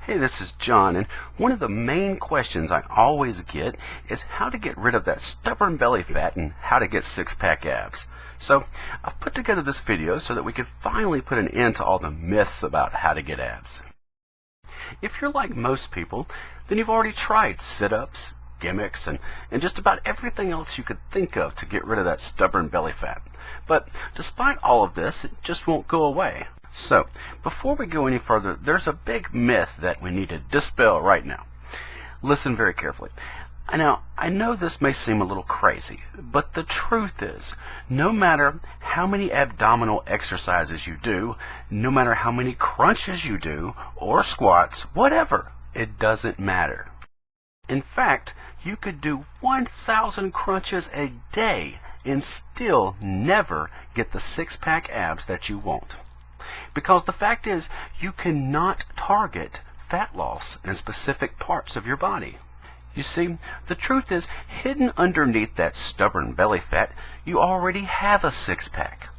Hey, this is John, and one of the main questions I always get is how to get rid of that stubborn belly fat and how to get six-pack abs. So I've put together this video so that we can finally put an end to all the myths about how to get abs. If you're like most people, then you've already tried sit-ups, gimmicks, and just about everything else you could think of to get rid of that stubborn belly fat. But despite all of this, it just won't go away. So, before we go any further, there's a big myth that we need to dispel right now. Listen very carefully. Now, I know this may seem a little crazy, but the truth is, no matter how many abdominal exercises you do, no matter how many crunches you do, or squats, whatever, it doesn't matter. In fact, you could do 1,000 crunches a day and still never get the six-pack abs that you want. Because the fact is, you cannot target fat loss in specific parts of your body. You see, the truth is, hidden underneath that stubborn belly fat, you already have a six-pack.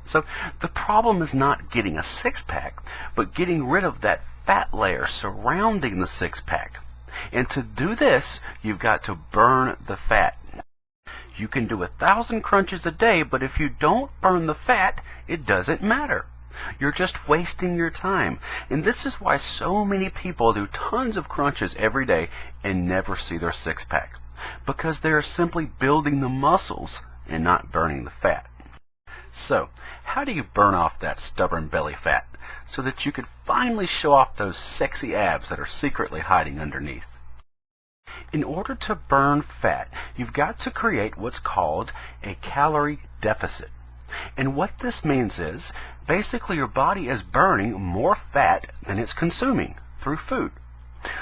So the problem is not getting a six-pack, but getting rid of that fat layer surrounding the six-pack. And to do this, you've got to burn the fat. You can do 1,000 crunches a day, but if you don't burn the fat, it doesn't matter. You're just wasting your time. And this is why so many people do tons of crunches every day and never see their six-pack. Because they're simply building the muscles and not burning the fat. So, how do you burn off that stubborn belly fat so that you can finally show off those sexy abs that are secretly hiding underneath? In order to burn fat, you've got to create what's called a calorie deficit. And what this means is, basically your body is burning more fat than it's consuming through food.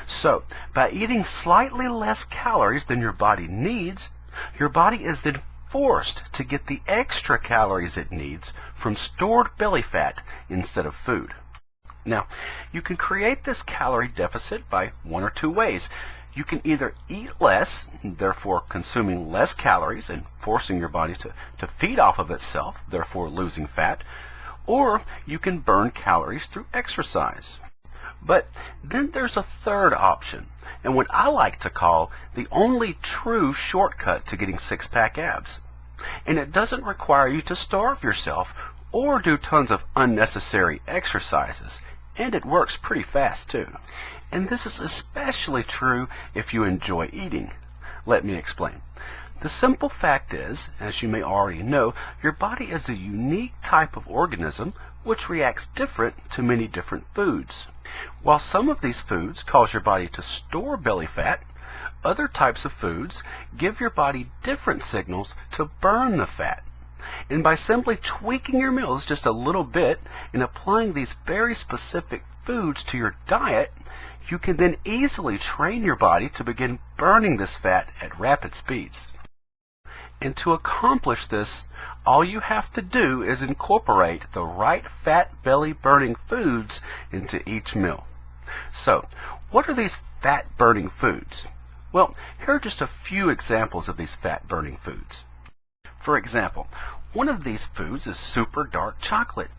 So, by eating slightly less calories than your body needs, your body is then forced to get the extra calories it needs from stored belly fat instead of food. Now, you can create this calorie deficit by one or two ways. You can either eat less, therefore consuming less calories and forcing your body to feed off of itself, therefore losing fat, or you can burn calories through exercise. But then there's a third option, and what I like to call the only true shortcut to getting six-pack abs. And it doesn't require you to starve yourself or do tons of unnecessary exercises, and it works pretty fast too. And this is especially true if you enjoy eating. Let me explain. The simple fact is, as you may already know, your body is a unique type of organism which reacts different to many different foods. While some of these foods cause your body to store belly fat, other types of foods give your body different signals to burn the fat. And by simply tweaking your meals just a little bit and applying these very specific foods to your diet, you can then easily train your body to begin burning this fat at rapid speeds. And to accomplish this, all you have to do is incorporate the right fat belly burning foods into each meal. So, what are these fat burning foods? Well, here are just a few examples of these fat burning foods. For example, one of these foods is super dark chocolate.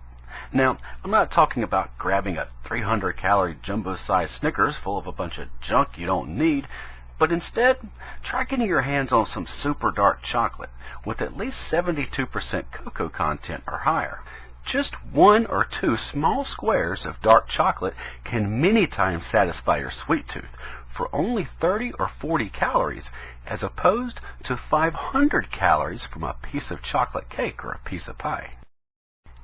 Now, I'm not talking about grabbing a 300-calorie jumbo-sized Snickers full of a bunch of junk you don't need, but instead, try getting your hands on some super dark chocolate with at least 72% cocoa content or higher. Just one or two small squares of dark chocolate can many times satisfy your sweet tooth for only 30 or 40 calories, as opposed to 500 calories from a piece of chocolate cake or a piece of pie.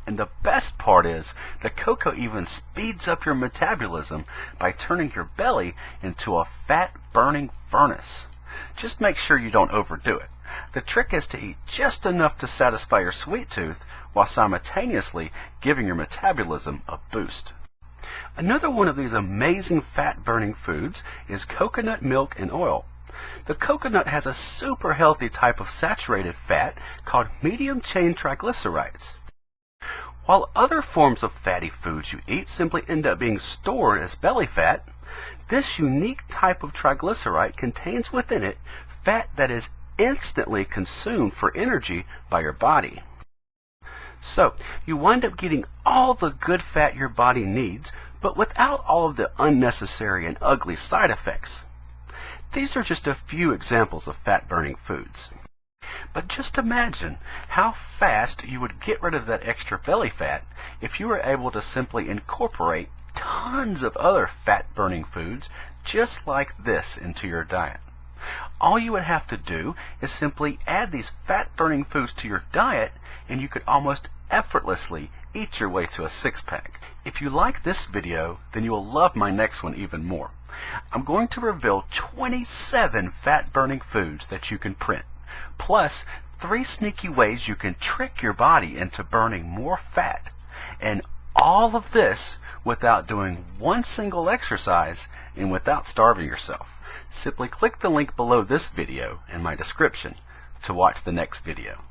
And the best part is, the cocoa even speeds up your metabolism by turning your belly into a fat-burning furnace. Just make sure you don't overdo it. The trick is to eat just enough to satisfy your sweet tooth while simultaneously giving your metabolism a boost. Another one of these amazing fat-burning foods is coconut milk and oil. The coconut has a super healthy type of saturated fat called medium-chain triglycerides. While other forms of fatty foods you eat simply end up being stored as belly fat, this unique type of triglyceride contains within it fat that is instantly consumed for energy by your body. So, you wind up getting all the good fat your body needs, but without all of the unnecessary and ugly side effects. These are just a few examples of fat-burning foods. But just imagine how fast you would get rid of that extra belly fat if you were able to simply incorporate tons of other fat-burning foods just like this into your diet. All you would have to do is simply add these fat-burning foods to your diet, and you could almost effortlessly eat your way to a six-pack. If you like this video, then you will love my next one even more. I'm going to reveal 27 fat-burning foods that you can print, plus 3 sneaky ways you can trick your body into burning more fat. And all of this without doing one single exercise and without starving yourself. Simply click the link below this video in my description to watch the next video.